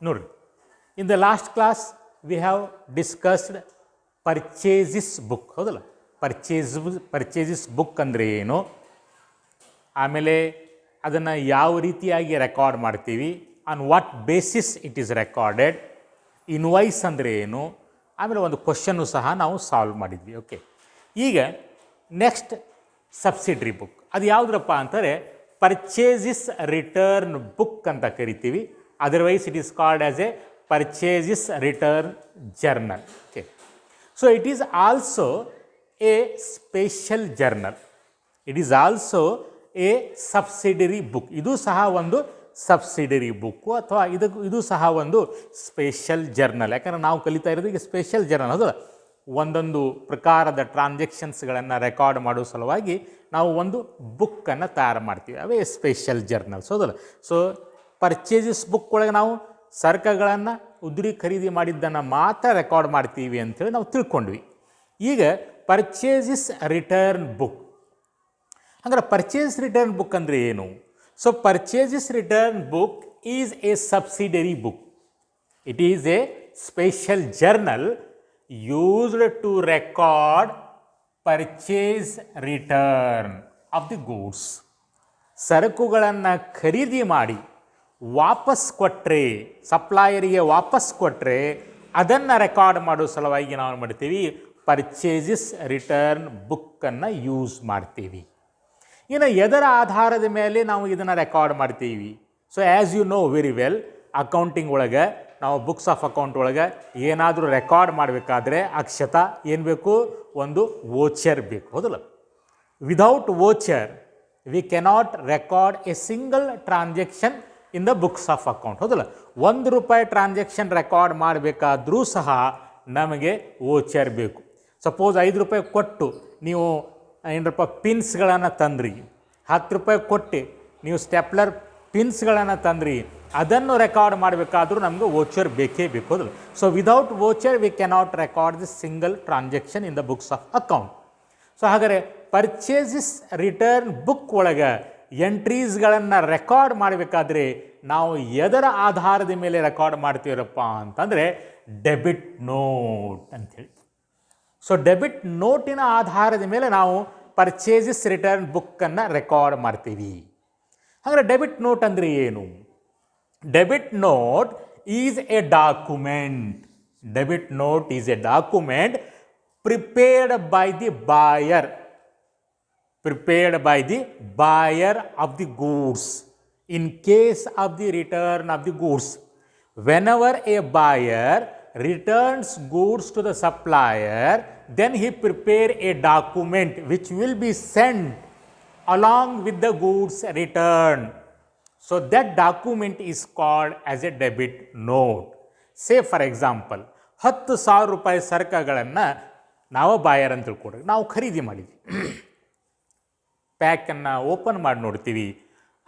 ನೋಡ್ರಿ, in the last class we have discussed purchases book, ಹೌದಲ್ಲ? Purchases book ಅಂದರೆ ಏನು, ಆಮೇಲೆ ಅದನ್ನು ಯಾವ ರೀತಿಯಾಗಿ ರೆಕಾರ್ಡ್ ಮಾಡ್ತೀವಿ, on what basis it is recorded, invoice ಅಂದರೆ ಏನು, ಆಮೇಲೆ ಒಂದು ಕ್ವಶನ್ನು ಸಹ ನಾವು ಸಾಲ್ವ್ ಮಾಡಿದ್ವಿ. ಓಕೆ, ಈಗ ನೆಕ್ಸ್ಟ್ ಸಬ್ಸಿಡ್ರಿ ಬುಕ್. ಅದು ಯಾವುದ್ರಪ್ಪ ಅಂತಾರೆ, ಪರ್ಚೇಸಿಸ್ ರಿಟರ್ನ್ ಬುಕ್ ಅಂತ ಕರಿತೀವಿ. Otherwise it is called as a purchases return journal. Okay, so it is also a special journal. It is also a subsidiary book. ಇದು ಸಹ ಒಂದು ಸಬ್ಸಿಡರಿ ಬುಕ್ಕು ಅಥವಾ ಇದು ಸಹ ಒಂದು ಸ್ಪೆಷಲ್ ಜರ್ನಲ್. ಯಾಕಂದರೆ ನಾವು ಕಲಿತಾ ಇರೋದು ಈಗ ಸ್ಪೆಷಲ್ ಜರ್ನಲ್. ಅದು ಒಂದೊಂದು ಪ್ರಕಾರದ ಟ್ರಾನ್ಸಾಕ್ಷನ್ಸ್ಗಳನ್ನು ರೆಕಾರ್ಡ್ ಮಾಡೋ ಸಲುವಾಗಿ ನಾವು ಒಂದು ಬುಕ್ಕನ್ನು ತಯಾರು ಮಾಡ್ತೀವಿ, ಅವೇ ಸ್ಪೆಷಲ್ ಜರ್ನಲ್ಸ್, ಹೌದಲ್ಲ? ಸೊ ಪರ್ಚೇಸಿಸ್ ಬುಕ್ ಒಳಗೆ ನಾವು ಸರಕುಗಳನ್ನು ಉದುರಿ ಖರೀದಿ ಮಾಡಿದ್ದನ್ನು ಮಾತ್ರ ರೆಕಾರ್ಡ್ ಮಾಡ್ತೀವಿ ಅಂಥೇಳಿ ನಾವು ತಿಳ್ಕೊಂಡ್ವಿ. ಈಗ ಪರ್ಚೇಸಿಸ್ ರಿಟರ್ನ್ ಬುಕ್ ಅಂದರೆ ಪರ್ಚೇಸ್ ರಿಟರ್ನ್ ಬುಕ್ ಅಂದರೆ ಏನು? So purchases return book is a subsidiary book. It is a special journal used to record purchase return of the goods. ಸರಕುಗಳನ್ನು ಖರೀದಿ ಮಾಡಿ ವಾಪಸ್ ಕೊಟ್ಟರೆ, ಸಪ್ಲಾಯರಿಗೆ ವಾಪಸ್ ಕೊಟ್ಟರೆ ಅದನ್ನು ರೆಕಾರ್ಡ್ ಮಾಡೋ ಸಲುವಾಗಿ ನಾವು ಮಾಡ್ತೀವಿ ಪರ್ಚೇಸಿಸ್ ರಿಟರ್ನ್ ಬುಕ್ಕನ್ನು ಯೂಸ್ ಮಾಡ್ತೀವಿ. ಇನ್ನು ಎದರ ಆಧಾರದ ಮೇಲೆ ನಾವು ಇದನ್ನು ರೆಕಾರ್ಡ್ ಮಾಡ್ತೀವಿ? So as you know very well, accounting ಒಳಗೆ ನಾವು ಬುಕ್ಸ್ ಆಫ್ ಅಕೌಂಟ್ ಒಳಗೆ ಏನಾದರೂ ರೆಕಾರ್ಡ್ ಮಾಡಬೇಕಾದ್ರೆ ಅಕ್ಷತಾ ಏನು ಬೇಕು? ಒಂದು ವೋಚರ್ ಬೇಕು, ಹೌದಲ್ಲ? Without voucher we cannot record A single transaction in the books of account, ಹೌದಲ್ಲ? ₹1 ಟ್ರಾನ್ಸಾಕ್ಷನ್ ರೆಕಾರ್ಡ್ ಮಾಡಬೇಕಾದ್ರೂ ಸಹ ನಮಗೆ ವೋಚರ್ ಬೇಕು. ಸಪೋಸ್ ₹5 ಕೊಟ್ಟು ನೀವು ಏನಪ್ಪ ಪಿನ್ಸ್ಗಳನ್ನು ತಂದ್ರಿ, ₹10 ಕೊಟ್ಟು ನೀವು ಸ್ಟೆಪ್ಲರ್ ಪಿನ್ಸ್ಗಳನ್ನು ತಂದ್ರಿ, ಅದನ್ನು ರೆಕಾರ್ಡ್ ಮಾಡಬೇಕಾದ್ರೂ ನಮಗೆ ವೋಚರ್ ಬೇಕೇ ಬೇಕು, ಹೌದಲ್ಲ? So without voucher we cannot record the single transaction in the books of account. So ಹಾಗಾದರೆ ಪರ್ಚೇಸಿಸ್ ರಿಟರ್ನ್ ಬುಕ್ ಒಳಗೆ ಎಂಟ್ರೀಸ್ಗಳನ್ನು ರೆಕಾರ್ಡ್ ಮಾಡಬೇಕಾದ್ರೆ ನಾವು ಎದರ ಆಧಾರದ ಮೇಲೆ ರೆಕಾರ್ಡ್ ಮಾಡ್ತೀವಪ್ಪ ಅಂತಂದರೆ ಡೆಬಿಟ್ ನೋಟ್ ಅಂಥೇಳಿ. ಸೊ ಡೆಬಿಟ್ ನೋಟಿನ ಆಧಾರದ ಮೇಲೆ ನಾವು ಪರ್ಚೇಸಿಸ್ ರಿಟರ್ನ್ ಬುಕ್ಕನ್ನು ರೆಕಾರ್ಡ್ ಮಾಡ್ತೀವಿ. ಹಾಗಾದರೆ ಡೆಬಿಟ್ ನೋಟ್ ಅಂದರೆ ಏನು? Debit note is a document. Debit note is a document prepared by the buyer. Prepared by the buyer of the goods in case of the return of the goods. Whenever a buyer returns goods to the supplier, then he prepare a document which will be sent along with the goods returned. So that document is called as a debit note. Say for example, ₹10,000 ಸರಕುಗಳನ್ನು ನಾವು ಬಾಯರ್ ಅಂತ ತಿಳ್ಕೊಡ್ರಿ, ನಾವು ಖರೀದಿ ಮಾಡಿದ್ವಿ. ಪ್ಯಾಕನ್ನು open ಮಾಡಿ ನೋಡ್ತೀವಿ,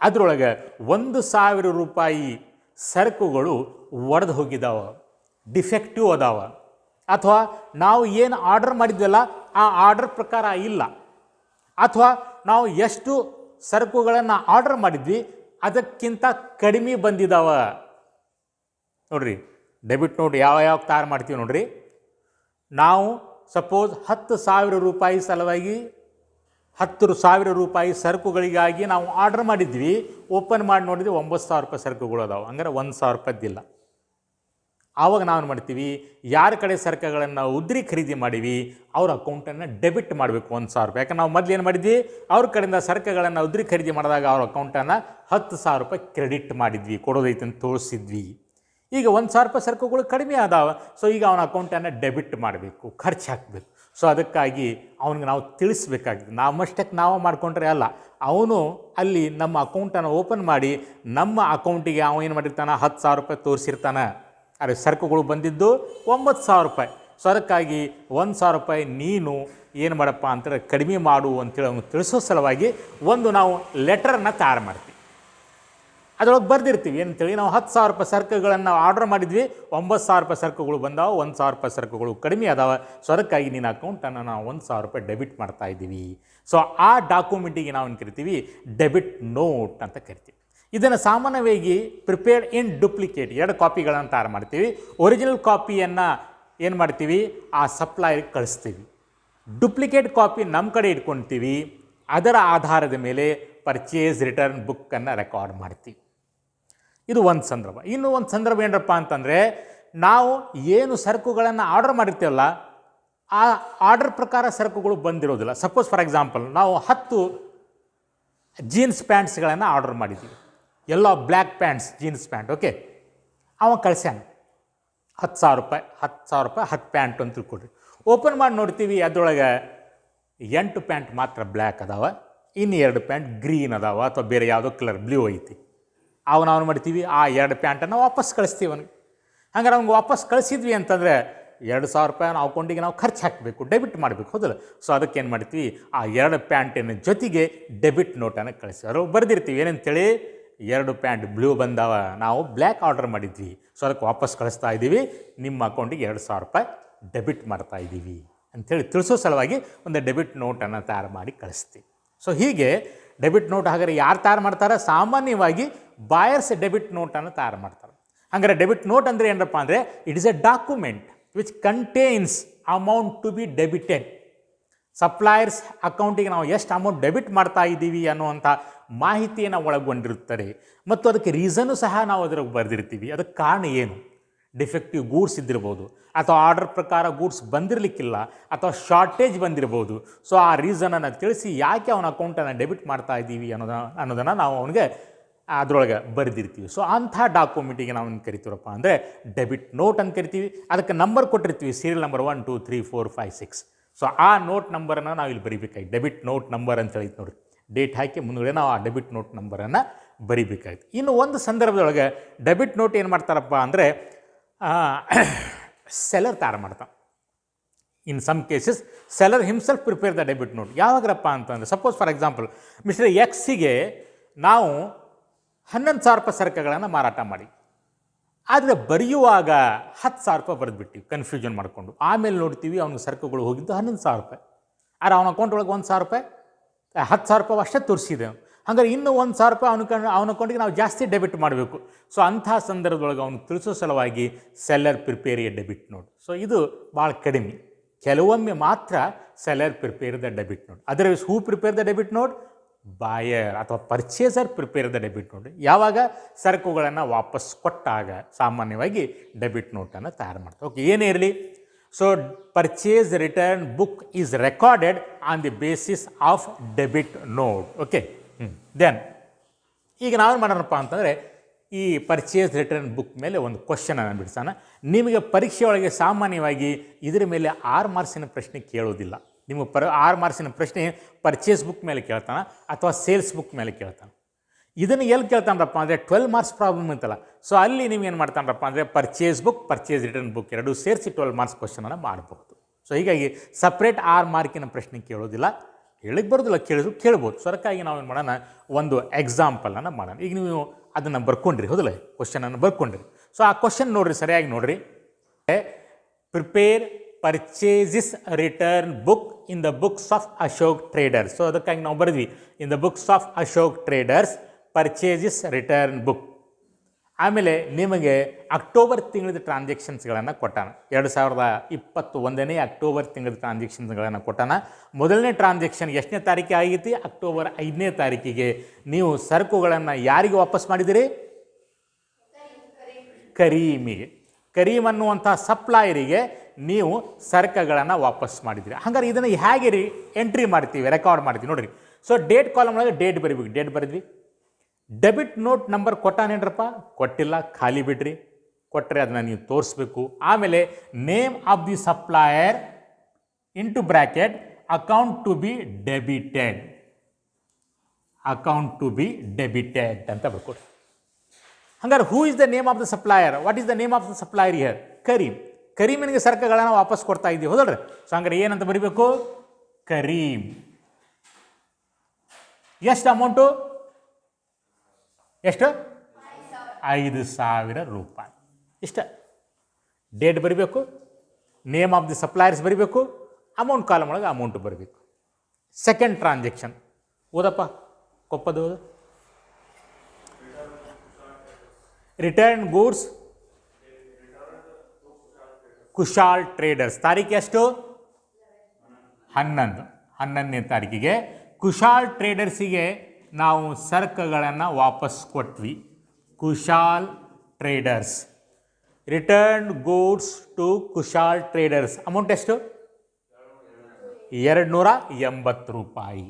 ಅದರೊಳಗೆ ₹1,000 ಸರಕುಗಳು ಒಡೆದು ಹೋಗಿದ್ದಾವ, ಡಿಫೆಕ್ಟಿವ್ ಅದಾವ, ಅಥವಾ ನಾವು ಏನು ಆರ್ಡರ್ ಮಾಡಿದ್ವಲ್ಲ ಆ ಆರ್ಡರ್ ಪ್ರಕಾರ ಇಲ್ಲ, ಅಥವಾ ನಾವು ಎಷ್ಟು ಸರಕುಗಳನ್ನು ಆರ್ಡರ್ ಮಾಡಿದ್ವಿ ಅದಕ್ಕಿಂತ ಕಡಿಮೆ ಬಂದಿದ್ದಾವ. ನೋಡ್ರಿ, ಡೆಬಿಟ್ ನೋಟ್ ಯಾವ ತಯಾರು ಮಾಡ್ತೀವಿ ನೋಡ್ರಿ. ನಾವು ಸಪೋಸ್ ₹10,000 ಸಲುವಾಗಿ ₹10,000 ಸರಕುಗಳಿಗಾಗಿ ನಾವು ಆರ್ಡರ್ ಮಾಡಿದ್ವಿ, ಓಪನ್ ಮಾಡಿ ನೋಡಿದ್ವಿ ₹9,000 ಸರಕುಗಳು ಅದಾವೆ, ಹಂಗಾರೆ ₹1,000 ಇಲ್ಲ. ಆವಾಗ ನಾವು ಮಾಡ್ತೀವಿ, ಯಾರ ಕಡೆ ಸರಕುಗಳನ್ನು ಉದ್ರಿ ಖರೀದಿ ಮಾಡೀವಿ ಅವ್ರ ಅಕೌಂಟನ್ನು ಡೆಬಿಟ್ ಮಾಡಬೇಕು ₹1,000. ಯಾಕಂದ್ರೆ ನಾವು ಮೊದಲು ಏನು ಮಾಡಿದ್ವಿ, ಅವ್ರ ಕಡೆಯಿಂದ ಸರಕುಗಳನ್ನು ಉದ್ರಿ ಖರೀದಿ ಮಾಡಿದಾಗ ಅವ್ರ ಅಕೌಂಟನ್ನು ₹10,000 ಕ್ರೆಡಿಟ್ ಮಾಡಿದ್ವಿ, ಕೊಡೋದೈತೆ ಅಂತ ತೋರಿಸಿದ್ವಿ. ಈಗ ₹1,000 ಸರಕುಗಳು ಕಡಿಮೆ ಆದಾವ, ಸೊ ಈಗ ಅವನ ಅಕೌಂಟನ್ನು ಡೆಬಿಟ್ ಮಾಡಬೇಕು, ಖರ್ಚು ಹಾಕಬೇಕು. ಸೊ ಅದಕ್ಕಾಗಿ ಅವನಿಗೆ ನಾವು ತಿಳಿಸ್ಬೇಕಾಗಿದೆ. ನಮ್ಮಷ್ಟಕ್ಕೆ ನಾವು ಮಾಡಿಕೊಂಡ್ರೆ ಅಲ್ಲ, ಅವನು ಅಲ್ಲಿ ನಮ್ಮ ಅಕೌಂಟನ್ನು ಓಪನ್ ಮಾಡಿ ನಮ್ಮ ಅಕೌಂಟಿಗೆ ಅವನು ಏನು ಮಾಡಿರ್ತಾನೆ, ₹10,000 ತೋರಿಸಿರ್ತಾನೆ. ಅರೆ ಸರಕುಗಳು ಬಂದಿದ್ದು ₹9,000. ಸೊ ಅದಕ್ಕಾಗಿ ₹1,000 ನೀನು ಏನು ಮಾಡಪ್ಪ ಅಂತಾರೆ ಕಡಿಮೆ ಮಾಡು ಅಂತೇಳಿ ಅವ್ನು ತಿಳಿಸೋ ಸಲುವಾಗಿ ಒಂದು ನಾವು ಲೆಟರನ್ನು ತಯಾರು ಮಾಡ್ತೀವಿ. ಅದರೊಳಗೆ ಬರೆದಿರ್ತೀವಿ ಏನಂತೇಳಿ, ನಾವು ₹10,000 ಸರಕುಗಳನ್ನು ಆರ್ಡರ್ ಮಾಡಿದ್ವಿ, ₹9,000 ಸರಕುಗಳು ಬಂದಾವ, ₹1,000 ಸರಕುಗಳು ಕಡಿಮೆ ಅದಾವೆ. ಸೊ ಅದಕ್ಕಾಗಿ ನಿನ್ನ ಅಕೌಂಟನ್ನು ನಾವು ₹1,000 ಡೆಬಿಟ್ ಮಾಡ್ತಾ ಇದ್ದೀವಿ. ಸೊ ಆ ಡಾಕ್ಯುಮೆಂಟಿಗೆ ನಾವು ಏನು ಕರಿತೀವಿ, ಡೆಬಿಟ್ ನೋಟ್ ಅಂತ ಕರಿತೀವಿ. ಇದನ್ನು ಸಾಮಾನ್ಯವಾಗಿ ಪ್ರಿಪೇರ್ಡ್ ಇನ್ ಡುಪ್ಲಿಕೇಟ್ 2 ಕಾಪಿಗಳನ್ನು ತಯಾರು ಮಾಡ್ತೀವಿ. ಒರಿಜಿನಲ್ ಕಾಪಿಯನ್ನು ಏನು ಮಾಡ್ತೀವಿ, ಆ ಸಪ್ಲೈಯರ್ಗೆ ಕಳಿಸ್ತೀವಿ. ಡುಪ್ಲಿಕೇಟ್ ಕಾಪಿ ನಮ್ಮ ಕಡೆ ಇಟ್ಕೊಳ್ತೀವಿ. ಅದರ ಆಧಾರದ ಮೇಲೆ ಪರ್ಚೇಸ್ ರಿಟರ್ನ್ ಬುಕ್ಕನ್ನು ರೆಕಾರ್ಡ್ ಮಾಡ್ತೀವಿ. ಇದು ಒಂದು ಸಂದರ್ಭ. ಇನ್ನೂ ಒಂದು ಸಂದರ್ಭ ಏನಪ್ಪ ಅಂತಂದರೆ, ನಾವು ಏನು ಸರಕುಗಳನ್ನು ಆರ್ಡರ್ ಮಾಡಿರ್ತೀವಲ್ಲ, ಆ ಆರ್ಡರ್ ಪ್ರಕಾರ ಸರಕುಗಳು ಬಂದಿರೋದಿಲ್ಲ. ಸಪೋಸ್ ಫಾರ್ ಎಕ್ಸಾಂಪಲ್ ನಾವು 10 ಜೀನ್ಸ್ ಪ್ಯಾಂಟ್ಸ್ಗಳನ್ನು ಆರ್ಡರ್ ಮಾಡಿದ್ದೀವಿ. Yellow black pants, jeans pant. Okay, ಅವ ಕಳ್ಸ್ಯಾನ $10,000 10 ಪ್ಯಾಂಟ್ ಅಂತ ತಿಳ್ಕೊಡ್ರಿ. ಓಪನ್ ಮಾಡಿ ನೋಡ್ತೀವಿ, ಅದರೊಳಗೆ 8 ಪ್ಯಾಂಟ್ ಮಾತ್ರ ಬ್ಲ್ಯಾಕ್ ಅದಾವ, ಇನ್ನು 2 ಪ್ಯಾಂಟ್ ಗ್ರೀನ್ ಅದಾವ ಅಥವಾ ಬೇರೆ ಯಾವುದೋ ಕಲರ್ ಬ್ಲೂ ಐತಿ. ನಾವು ಮಾಡ್ತೀವಿ, ಆ 2 ಪ್ಯಾಂಟನ್ನು ವಾಪಸ್ ಕಳಿಸ್ತೀವಿ ಅವನಿಗೆ. ಹಂಗಾರೆ ಅವ್ನಿಗೆ ವಾಪಸ್ ಕಳಿಸಿದ್ವಿ ಅಂತಂದರೆ $2,000 ನಾವು ಅಕೌಂಟಿಗೆ ನಾವು ಖರ್ಚು ಹಾಕಬೇಕು, ಡೆಬಿಟ್ ಮಾಡಬೇಕು, ಹೌದಲ್ಲ? ಸೊ ಅದಕ್ಕೆ ಏನು ಮಾಡ್ತೀವಿ, ಆ 2 ಪ್ಯಾಂಟಿನ ಜೊತೆಗೆ ಡೆಬಿಟ್ ನೋಟನ್ನು ಕಳಿಸ್ತೀವಿ. ಅದ್ರೊಳಗೆ ಬರೆದಿರ್ತೀವಿ ಏನಂತೇಳಿ, 2 ಪ್ಯಾಂಟ್ ಬ್ಲೂ ಬಂದಾವ, ನಾವು ಬ್ಲ್ಯಾಕ್ ಆರ್ಡರ್ ಮಾಡಿದ್ವಿ, ಸೊ ಅದಕ್ಕೆ ವಾಪಸ್ ಕಳಿಸ್ತಾ ಇದ್ದೀವಿ, ನಿಮ್ಮ ಅಕೌಂಟಿಗೆ $2,000 ಡೆಬಿಟ್ ಮಾಡ್ತಾ ಇದ್ದೀವಿ ಅಂಥೇಳಿ ತಿಳಿಸೋ ಸಲುವಾಗಿ ಒಂದು ಡೆಬಿಟ್ ನೋಟನ್ನು ತಯಾರು ಮಾಡಿ ಕಳಿಸ್ತೀವಿ. ಸೊ ಹೀಗೆ ಡೆಬಿಟ್ ನೋಟ್ ಹಾಗಾದ್ರೆ ಯಾರು ತಯಾರು ಮಾಡ್ತಾರೆ? ಸಾಮಾನ್ಯವಾಗಿ ಬಾಯರ್ಸ್ ಡೆಬಿಟ್ ನೋಟನ್ನು ತಯಾರು ಮಾಡ್ತಾರೆ. ಹಾಗಾದ್ರೆ ಡೆಬಿಟ್ ನೋಟ್ ಅಂದರೆ ಏನಪ್ಪ ಅಂದರೆ, it is a document which contains amount to be debited. Suppliers ಅಕೌಂಟಿಗೆ ನಾವು ಎಷ್ಟು ಅಮೌಂಟ್ ಡೆಬಿಟ್ ಮಾಡ್ತಾ ಇದ್ದೀವಿ ಅನ್ನುವಂಥ ಮಾಹಿತಿಯನ್ನು ಒಳಗೊಂಡಿರುತ್ತಾರೆ. ಮತ್ತು ಅದಕ್ಕೆ ರೀಸನ್ನು ಸಹ ನಾವು ಅದರ ಬರೆದಿರ್ತೀವಿ. ಅದಕ್ಕೆ ಕಾರಣ ಏನು, ಡಿಫೆಕ್ಟಿವ್ ಗೂಡ್ಸ್ ಇದ್ದಿರ್ಬೋದು, ಅಥವಾ ಆರ್ಡರ್ ಪ್ರಕಾರ ಗೂಡ್ಸ್ ಬಂದಿರಲಿಕ್ಕಿಲ್ಲ, ಅಥವಾ ಶಾರ್ಟೇಜ್ ಬಂದಿರ್ಬೋದು. ಸೊ ಆ ರೀಸನನ್ನು ತಿಳಿಸಿ ಯಾಕೆ ಅವನ ಅಕೌಂಟನ್ನು ಡೆಬಿಟ್ ಮಾಡ್ತಾ ಇದ್ದೀವಿ ಅನ್ನೋದನ್ನು ನಾವು ಅವನಿಗೆ ಅದರೊಳಗೆ ಬರೆದಿರ್ತೀವಿ. ಸೊ ಅಂಥ ಡಾಕ್ಯುಮೆಂಟಿಗೆ ನಾವು ಕರಿತೀವಪ್ಪ ಅಂದರೆ ಡೆಬಿಟ್ ನೋಟ್ ಅಂತ ಕರಿತೀವಿ. ಅದಕ್ಕೆ ನಂಬರ್ ಕೊಟ್ಟಿರ್ತೀವಿ, ಸೀರಿಯಲ್ ನಂಬರ್ 1 2 3 4 5 6. ಸೊ ಆ ನೋಟ್ ನಂಬರನ್ನು ನಾವು ಇಲ್ಲಿ ಬರಿಬೇಕಾಗಿ, ಡೆಬಿಟ್ ನೋಟ್ ನಂಬರ್ ಅಂತ ಹೇಳಿತ್ತು ನೋಡಿರಿ, ಡೇಟ್ ಹಾಕಿ ಮುಂದುಗಡೆ ನಾವು ಆ ಡೆಬಿಟ್ ನೋಟ್ ನಂಬರನ್ನು ಬರಿಬೇಕಾಯ್ತು. ಇನ್ನು ಒಂದು ಸಂದರ್ಭದೊಳಗೆ ಡೆಬಿಟ್ ನೋಟ್ ಏನು ಮಾಡ್ತಾರಪ್ಪ ಅಂದರೆ, ಸೆಲ್ಲರ್ ತಯಾರು ಮಾಡ್ತಾನೆ. In some cases seller himself prepare the debit note. ಯಾವಾಗ್ರಪ್ಪ ಅಂತಂದರೆ, ಸಪೋಸ್ ಫಾರ್ ಎಕ್ಸಾಂಪಲ್ ಮಿಸ್ಟರ್ ಎಕ್ಸಿಗೆ ನಾವು $11,000 ಸರಕುಗಳನ್ನು ಮಾರಾಟ ಮಾಡಿ, ಆದರೆ ಬರೆಯುವಾಗ $10,000 ಬರೆದುಬಿಟ್ಟಿವಿ ಕನ್ಫ್ಯೂಷನ್ ಮಾಡಿಕೊಂಡು. ಆಮೇಲೆ ನೋಡ್ತೀವಿ ಅವನಿಗೆ ಸರಕುಗಳು ಹೋಗಿದ್ದು $11,000, ಆದರೆ ಅವನ ಅಕೌಂಟ್ ಒಳಗೆ $1,000 $10,000 ಅಷ್ಟೇ ತೋರಿಸಿದೆ. ಹಾಗಾದ್ರೆ ಇನ್ನೂ $1,000 ಅವನ ಅಕೌಂಟಿಗೆ ನಾವು ಜಾಸ್ತಿ ಡೆಬಿಟ್ ಮಾಡಬೇಕು. ಸೊ ಅಂಥ ಸಂದರ್ಭದೊಳಗೆ ಅವನು ತಿಳಿಸೋ ಸಲುವಾಗಿ seller prepare a debit note. So ಇದು ಭಾಳ ಕಡಿಮೆ, ಕೆಲವೊಮ್ಮೆ ಮಾತ್ರ seller prepare the debit note. Otherwise who prepare the debit note? Buyer ಅಥವಾ purchaser prepare the debit note. ಯಾವಾಗ ಸರಕುಗಳನ್ನು ವಾಪಸ್ ಕೊಟ್ಟಾಗ ಸಾಮಾನ್ಯವಾಗಿ ಡೆಬಿಟ್ ನೋಟನ್ನು ತಯಾರು ಮಾಡ್ತಾರೆ. ಓಕೆ, ಏನೇ ಇರಲಿ, so purchase return book is recorded on the basis of debit note. Okay, then ಈಗ ನಾವೇನು ಮಾಡೋಣಪ್ಪ ಅಂತಂದರೆ, ಈ ಪರ್ಚೇಸ್ ರಿಟರ್ನ್ ಬುಕ್ ಮೇಲೆ ಒಂದು ಕ್ವಶನನ್ನು ಬಿಡಿಸೋಣ. ನಿಮಗೆ ಪರೀಕ್ಷೆ ಒಳಗೆ ಸಾಮಾನ್ಯವಾಗಿ ಇದರ ಮೇಲೆ 6 ಮಾರ್ಕ್ಸಿನ ಪ್ರಶ್ನೆ ಕೇಳೋದಿಲ್ಲ. ನಿಮಗೆ 6 ಮಾರ್ಕ್ಸಿನ ಪ್ರಶ್ನೆ ಪರ್ಚೇಸ್ ಬುಕ್ ಮೇಲೆ ಕೇಳ್ತಾನೆ ಅಥವಾ ಸೇಲ್ಸ್ ಬುಕ್ ಮೇಲೆ ಕೇಳ್ತಾನೆ. ಇದನ್ನು ಎಲ್ಲಿ ಕೇಳ್ತಾನಪ್ಪ ಅಂದರೆ 12 ಮಾರ್ಕ್ಸ್ ಪ್ರಾಬ್ಲಮ್ ಅಂತಲ್ಲ. ಸೊ ಅಲ್ಲಿ ನೀವೇನು ಮಾಡ್ತಾನಪ್ಪ ಅಂದರೆ purchase book, purchase return book ಎರಡೂ ಸೇರಿಸಿ 12 ಮಾರ್ಕ್ಸ್ ಕ್ವಶನನ್ನು ಮಾಡಬಹುದು. ಸೊ ಹೀಗಾಗಿ ಸಪ್ರೇಟ್ 6 ಮಾರ್ಕಿನ ಪ್ರಶ್ನೆ ಕೇಳೋದಿಲ್ಲ, ಹೇಳಿಕ್ಕೆ ಬರೋದಿಲ್ಲ, ಕೇಳ್ಬೋದು. ಸೊ ಅದಕ್ಕಾಗಿ ನಾವೇನು ಮಾಡೋಣ, ಒಂದು ಎಕ್ಸಾಂಪಲನ್ನು ಮಾಡೋಣ. ಈಗ ನೀವು ಅದನ್ನು ಬರ್ಕೊಂಡ್ರಿ, ಹೌದಲ್ಲ, ಕ್ವಶನನ್ನು ಬರ್ಕೊಂಡ್ರಿ. ಸೊ ಆ ಕ್ವಶನ್ ನೋಡಿರಿ, ಸರಿಯಾಗಿ ನೋಡಿರಿ. Prepare purchases return book in the books of Ashok traders. So ಅದಕ್ಕಾಗಿ ನಾವು ಬರೆದ್ವಿ, in the books of Ashok traders purchases return book. ಆಮೇಲೆ ನಿಮಗೆ ಅಕ್ಟೋಬರ್ ತಿಂಗಳದ ಟ್ರಾನ್ಸಾಕ್ಷನ್ಸ್ಗಳನ್ನು ಕೊಟ್ಟಾನ. 2021 ಅಕ್ಟೋಬರ್ ತಿಂಗಳದ ಟ್ರಾನ್ಸಾಕ್ಷನ್ಸ್ಗಳನ್ನು ಕೊಟ್ಟಾನ. ಮೊದಲನೇ ಟ್ರಾನ್ಸಾಕ್ಷನ್ ಎಷ್ಟನೇ ತಾರೀಕಿಗೆ ಆಗೈತಿ? ಅಕ್ಟೋಬರ್ 5ನೇ ತಾರೀಕಿಗೆ. ನೀವು ಸರಕುಗಳನ್ನು ಯಾರಿಗೆ ವಾಪಸ್ ಮಾಡಿದಿರಿ? ಕರೀಮಿಗೆ. ಕರೀಮ್ ಅನ್ನುವಂಥ ಸಪ್ಲೈಯರಿಗೆ ನೀವು ಸರಕುಗಳನ್ನು ವಾಪಸ್ ಮಾಡಿದಿರಿ. ಹಾಗಾದ್ರೆ ಇದನ್ನು ಹೇಗೆ ಎಂಟ್ರಿ ಮಾಡ್ತೀವಿ, ರೆಕಾರ್ಡ್ ಮಾಡ್ತೀವಿ ನೋಡಿರಿ. ಸೊ ಡೇಟ್ ಕಾಲಮ್ ಒಳಗೆ ಡೇಟ್ ಬರಿಬೇಕು, ಡೇಟ್ ಬರೆದ್ವಿ. ಡೆಬಿಟ್ ನೋಟ್ ನಂಬರ್ ಕೊಟ್ಟಾನೇನ್ರಪ್ಪ? ಕೊಟ್ಟಿಲ್ಲ, ಖಾಲಿ ಬಿಡ್ರಿ. ಕೊಟ್ಟರೆ ಅದನ್ನು ನೀವು ತೋರಿಸ್ಬೇಕು. ಆಮೇಲೆ name of the supplier into bracket account to be debited, account to be debited ಅಂತ ಬರ್ಕೊಡ್ರಿ. ಹಂಗಾರೆ who is the name of the supplier? What is the name of the supplier here? Karim. ಕರೀಮನಿಗೆ ಸರಕುಗಳನ್ನು ವಾಪಸ್ ಕೊಡ್ತಾ ಇದ್ದೀವಿ, ಹೌದಲ್ರಿ? ಸೊ ಹಂಗಾರೆ ಏನಂತ ಬರೀಬೇಕು? ಕರೀಮ್. ಎಷ್ಟು ಅಮೌಂಟು? ಎಷ್ಟು? 5,000 ರೂಪಾಯಿ. ಇಷ್ಟ. ಡೇಟ್ ಬರೀಬೇಕು, ನೇಮ್ ಆಫ್ ದಿ ಸಪ್ಲೈಯರ್ಸ್ ಬರೀಬೇಕು, ಅಮೌಂಟ್ ಕಾಲಮ್ ಒಳಗೆ ಅಮೌಂಟ್ ಬರಬೇಕು. ಸೆಕೆಂಡ್ ಟ್ರಾನ್ಸಾಕ್ಷನ್ ಓದಪ್ಪ, ಕೊಪ್ಪದು ಓದು. ರಿಟರ್ನ್ ಗೂಡ್ಸ್ ಕುಶಾಲ್ ಟ್ರೇಡರ್ಸ್ ತಾರೀಕು ಎಷ್ಟು 11ನೇ ತಾರೀಕಿಗೆ ಕುಶಾಲ್ ಟ್ರೇಡರ್ಸಿಗೆ ನಾವು ಸರಕುಗಳನ್ನು ವಾಪಸ್ ಕೊಟ್ವಿ. Kushal Traders return goods to Kushal Traders amount ಎಷ್ಟು? 280 ರೂಪಾಯಿ,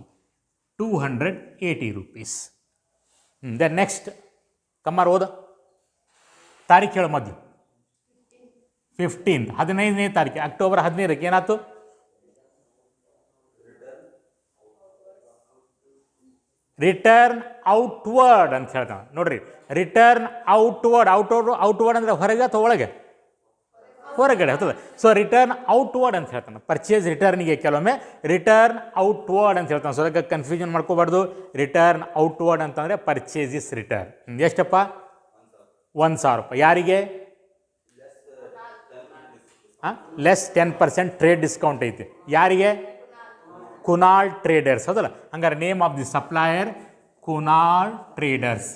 280 rupees. ದೆನ್ ನೆಕ್ಸ್ಟ್ ಕಮ್ಮಾರ್ ಓದ ತಾರೀಖು ಹೇಳು ಮೊದಲು. 15th 15ನೇ ತಾರೀಕು ಅಕ್ಟೋಬರ್ 15ಕ್ಕೆ ಏನಾಯ್ತು? ರಿಟರ್ನ್ ಔಟ್ವರ್ಡ್ ಅಂತ ಹೇಳ್ತಾನೆ ನೋಡ್ರಿ. ರಿಟರ್ನ್ ಔಟ್ವರ್ಡ್ ಅಂದರೆ ಹೊರಗೆ ಅಥವಾ ಒಳಗೆ? ಹೊರಗಡೆ ಆಗ್ತದೆ. ಸೊ ರಿಟರ್ನ್ ಔಟ್ವರ್ಡ್ ಅಂತ ಹೇಳ್ತಾನೆ. ಪರ್ಚೇಸ್ ರಿಟರ್ನಿಗೆ ಕೆಲವೊಮ್ಮೆ ರಿಟರ್ನ್ ಔಟ್ವರ್ಡ್ ಅಂತ ಹೇಳ್ತಾನೆ. ಸೊ ಅದಕ್ಕೆ ಕನ್ಫ್ಯೂಷನ್ ಮಾಡ್ಕೋಬಾರ್ದು. ರಿಟರ್ನ್ ಔಟ್ವರ್ಡ್ ಅಂತಂದರೆ ಪರ್ಚೇಸ್ ಇಸ್ ರಿಟರ್ನ್. ಎಷ್ಟಪ್ಪ? 1,000 ರೂಪಾಯಿ. ಯಾರಿಗೆ? ಲೆಸ್ 10% ಟ್ರೇಡ್ ಡಿಸ್ಕೌಂಟ್ ಐತಿ. ಯಾರಿಗೆ? ಕುನಾಲ್ ಟ್ರೇಡರ್ಸ್ ಹೌದಲ್ಲ. ಹಂಗಾರೆ name of the supplier Kunal traders.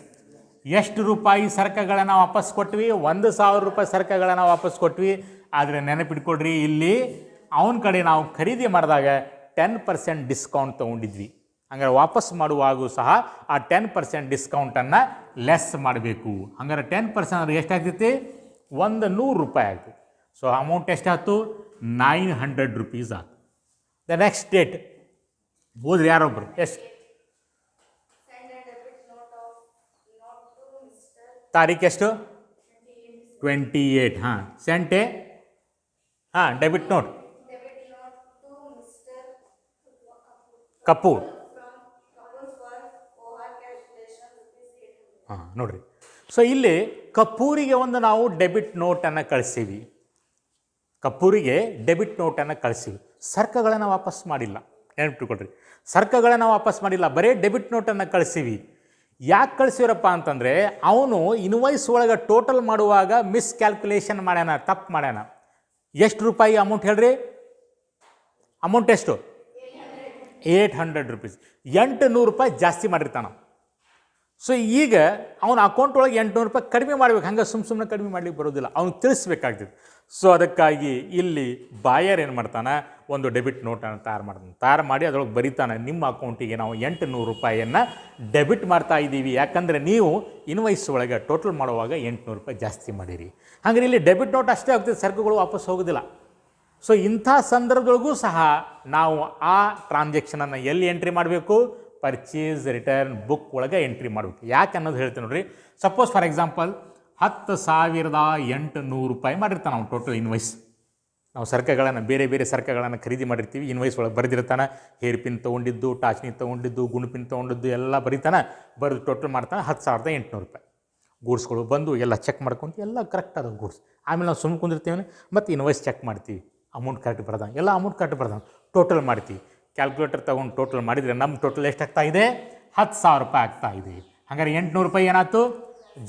ಎಷ್ಟು ರೂಪಾಯಿ ಸರಕುಗಳನ್ನು ವಾಪಸ್ ಕೊಟ್ವಿ? 1,000 ರೂಪಾಯಿ ಸರಕುಗಳನ್ನು ವಾಪಸ್ ಕೊಟ್ವಿ. ಆದರೆ ನೆನಪಿಟ್ಕೊಡ್ರಿ, ಇಲ್ಲಿ ಅವನ ಕಡೆ ನಾವು ಖರೀದಿ ಮಾಡಿದಾಗ 10% ಡಿಸ್ಕೌಂಟ್ ತೊಗೊಂಡಿದ್ವಿ. ಹಂಗಾರೆ ವಾಪಸ್ ಮಾಡುವಾಗೂ ಸಹ ಆ 10% ಡಿಸ್ಕೌಂಟನ್ನು ಲೆಸ್ ಮಾಡಬೇಕು. ಹಂಗಾರೆ 10% ಅಂದರೆ ಎಷ್ಟಾಗ್ತೈತಿ? 100 ರೂಪಾಯಿ ಆಗ್ತೈತಿ. ಸೊ ಅಮೌಂಟ್ ಎಷ್ಟಾಯ್ತು? 900 rupees ಆಯ್ತು. ದ ನೆಕ್ಸ್ಟ್ ಡೇಟ್ ಓದ್ರಿ ಯಾರೊಬ್ಬರು. ಎಷ್ಟು ತಾರೀಕು? ಎಷ್ಟು? 28. ಹಾಂ ಸೆಂಟೆ. ಹಾಂ ಡೆಬಿಟ್ ನೋಟ್ ಕಪೂರ್. ಹಾಂ ನೋಡ್ರಿ. ಸೊ ಇಲ್ಲಿ ಕಪೂರಿಗೆ ಒಂದು ನಾವು ಡೆಬಿಟ್ ನೋಟನ್ನು ಕಳಿಸೀವಿ. ಕಪೂರಿಗೆ ಡೆಬಿಟ್ ನೋಟನ್ನು ಕಳಿಸೀವಿ. ಸರಕುಗಳನ್ನು ವಾಪಸ್ ಮಾಡಿಲ್ಲ. ನೆನಪಿಟ್ಕೊಳ್ರಿ, ಸರಕುಗಳನ್ನು ವಾಪಸ್ ಮಾಡಿಲ್ಲ, ಬರೀ ಡೆಬಿಟ್ ನೋಟನ್ನು ಕಳಿಸೀವಿ. ಯಾಕೆ ಕಳಿಸಿರಪ್ಪ ಅಂತಂದರೆ ಅವನು ಇನ್ವಾಯ್ಸ್ ಒಳಗೆ ಟೋಟಲ್ ಮಾಡುವಾಗ ಮಿಸ್ ಕ್ಯಾಲ್ಕುಲೇಷನ್ ಮಾಡ್ಯಾನ, ತಪ್ಪು ಮಾಡ್ಯಾನ. ಎಷ್ಟು ರೂಪಾಯಿ ಅಮೌಂಟ್ ಹೇಳ್ರಿ? ಅಮೌಂಟ್ ಎಷ್ಟು? 800 rupees. 800 ರೂಪಾಯಿ ಜಾಸ್ತಿ ಮಾಡಿರ್ತಾನ. ಸೊ ಈಗ ಅವನ ಅಕೌಂಟ್ ಒಳಗೆ 800 ರೂಪಾಯಿ ಕಡಿಮೆ ಮಾಡ್ಬೇಕು. ಹಂಗೆ ಸುಮ್ಮನೆ ಕಡಿಮೆ ಮಾಡ್ಲಿಕ್ಕೆ ಬರೋದಿಲ್ಲ, ಅವ್ನಿಗೆ ತಿಳಿಸ್ಬೇಕಾಗ್ತದೆ. ಸೊ ಅದಕ್ಕಾಗಿ ಇಲ್ಲಿ ಬಾಯರ್ ಏನು ಮಾಡ್ತಾನೆ? ಒಂದು ಡೆಬಿಟ್ ನೋಟನ್ನು ತಯಾರು ಮಾಡಿ ಅದರೊಳಗೆ ಬರೀತಾನೆ, ನಿಮ್ಮ ಅಕೌಂಟಿಗೆ ನಾವು 800 ರೂಪಾಯಿಯನ್ನು ಡೆಬಿಟ್ ಮಾಡ್ತಾ ಇದ್ದೀವಿ. ಯಾಕಂದರೆ ನೀವು ಇನ್ವಾಯ್ಸ್ ಒಳಗೆ ಟೋಟಲ್ ಮಾಡುವಾಗ 800 ರೂಪಾಯಿ ಜಾಸ್ತಿ ಮಾಡಿರಿ. ಹಾಗೆ ಇಲ್ಲಿ ಡೆಬಿಟ್ ನೋಟ್ ಅಷ್ಟೇ ಆಗ್ತದೆ, ಸರಕುಗಳು ವಾಪಸ್ ಹೋಗೋದಿಲ್ಲ. ಸೊ ಇಂಥ ಸಂದರ್ಭದೊಳಗೂ ಸಹ ನಾವು ಆ ಟ್ರಾನ್ಸಾಕ್ಷನನ್ನು ಎಲ್ಲಿ ಎಂಟ್ರಿ ಮಾಡಬೇಕು? ಪರ್ಚೇಸ್ ರಿಟರ್ನ್ ಬುಕ್ ಒಳಗೆ ಎಂಟ್ರಿ ಮಾಡಬೇಕು. ಯಾಕೆ ಅನ್ನೋದು ಹೇಳ್ತೀನಿ ನೋಡ್ರಿ. ಸಪೋಸ್ ಫಾರ್ ಎಕ್ಸಾಂಪಲ್ 10,800 ರೂಪಾಯಿ ಮಾಡಿರ್ತಾನೆ ನಾವು ಟೋಟಲ್ ಇನ್ವಾಯ್ಸ್. ನಾವು ಸರಕುಗಳನ್ನು ಬೇರೆ ಬೇರೆ ಸರಕುಗಳನ್ನು ಖರೀದಿ ಮಾಡಿರ್ತೀವಿ. ಇನ್ವಾಯ್ಸ್ ಒಳಗೆ ಬರೆದಿರ್ತಾನೆ. ಹೇರ್ ಪಿನ್ ತೊಗೊಂಡಿದ್ದು, ಟಾಚ್ನಿ ತೊಗೊಂಡಿದ್ದು, ಗುಂಡು ಪಿನ್ ತೊಗೊಂಡಿದ್ದು ಎಲ್ಲ ಬರೀತಾನೆ. ಬರೆದು ಟೋಟಲ್ ಮಾಡ್ತಾನೆ 10,800 ರೂಪಾಯಿ. ಗೂಡ್ಸ್ಗಳು ಬಂದು ಎಲ್ಲ ಚೆಕ್ ಮಾಡ್ಕೊಂತೀವಿ, ಎಲ್ಲ ಕರೆಕ್ಟ್ ಅದ ಗೂಡ್ಸ್. ಆಮೇಲೆ ನಾವು ಸುಮ್ಮನೆ ಕುಂದಿರ್ತೀವಿ, ಮತ್ತು ಇನ್ವಾಯ್ಸ್ ಚೆಕ್ ಮಾಡ್ತೀವಿ, ಅಮೌಂಟ್ ಕರೆಕ್ಟ್ ಬರ್ದಾನೆ, ಎಲ್ಲ ಅಮೌಂಟ್ ಕರೆಕ್ಟ್ ಬರ್ದಾನೆ, ಟೋಟಲ್ ಮಾಡ್ತೀವಿ. ಕ್ಯಾಲ್ಕುಲೇಟರ್ ತೊಗೊಂಡು ಟೋಟಲ್ ಮಾಡಿದರೆ ನಮ್ಮ ಟೋಟಲ್ ಎಷ್ಟಾಗ್ತಾ ಇದೆ? 10,000 ರೂಪಾಯಿ ಆಗ್ತಾ ಇದೆ. ಹಾಗಾದ್ರೆ 800 ರೂಪಾಯಿ ಏನಾಯ್ತು?